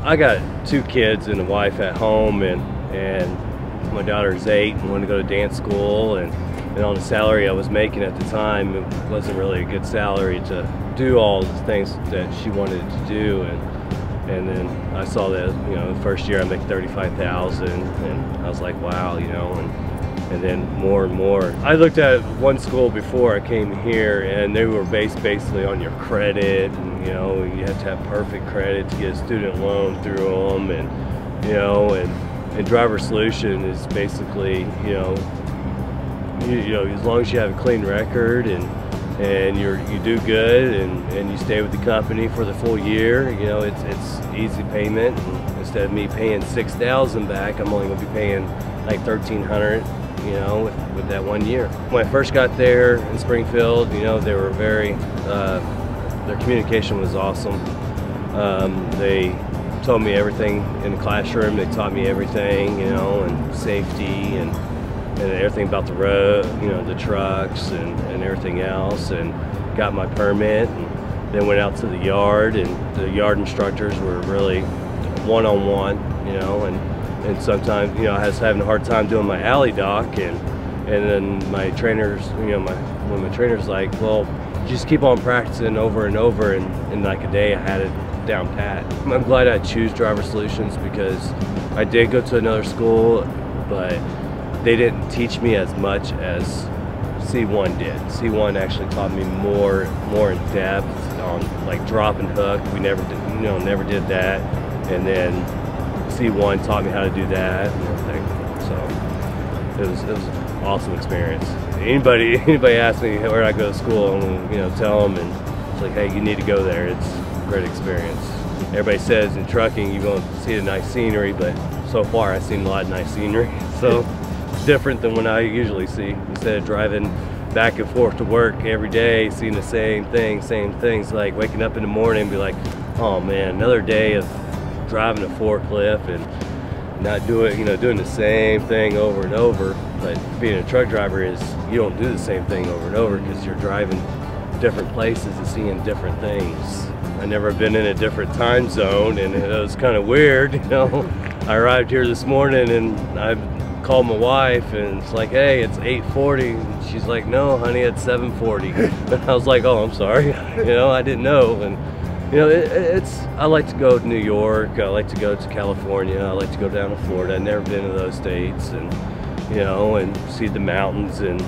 I got 2 kids and a wife at home, and my daughter's 8 and wanted to go to dance school, and on the salary I was making at the time, it wasn't really a good salary to do all the things that she wanted to do. And then I saw that, you know, the first year I make $35,000, and I was like, wow, you know, and then more and more. I looked at one school before I came here, and they were based basically on your credit, and, you know, you had to have perfect credit to get a student loan through them, and, you know, and Driver Solution is basically, you know, as long as you have a clean record and you do good and you stay with the company for the full year, you know, it's easy payment. And instead of me paying $6,000 back, I'm only going to be paying like $1,300, you know, with that 1 year. When I first got there in Springfield, you know, they were very, their communication was awesome. They told me everything in the classroom. They taught me everything, you know, and safety and everything about the road, you know, the trucks and everything else, and got my permit, and then went out to the yard, and the yard instructors were really one-on-one, you know, and sometimes, you know, I was having a hard time doing my alley dock, and then my trainers, you know, when my trainer's like, well, just keep on practicing over and over, and in like a day I had it down pat. I'm glad I choose Driver Solutions because I did go to another school, but they didn't teach me as much as C1 did. C1 actually taught me more in depth on like drop and hook. We never did that, and then C1 taught me how to do that and everything. So it was an awesome experience. Anybody asks me where I go to school, I'm gonna, you know, tell them, and it's like, hey, you need to go there. It's a great experience. Everybody says in trucking you're going to see the nice scenery, but so far I've seen a lot of nice scenery. So different than when I usually see. Instead of driving back and forth to work every day, seeing the same things, like waking up in the morning and be like, oh man, another day of driving a forklift and not doing, you know, doing the same thing over and over. But being a truck driver is, you don't do the same thing over and over because you're driving different places and seeing different things. I never been in a different time zone, and it was kind of weird, you know. I arrived here this morning and I called my wife, and it's like, hey, it's 8:40. She's like, no honey, it's 7:40. And I was like, oh, I'm sorry, you know, I didn't know. And you know, I like to go to New York, I like to go to California, I like to go down to Florida. I've never been to those states, and you know, and see the mountains and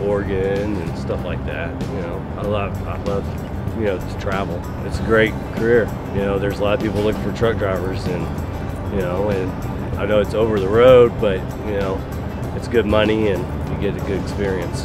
Oregon and stuff like that. You know, I love you know, to travel. It's a great career. You know, there's a lot of people looking for truck drivers, and you know, and I know it's over the road, but you know, it's good money and you get a good experience.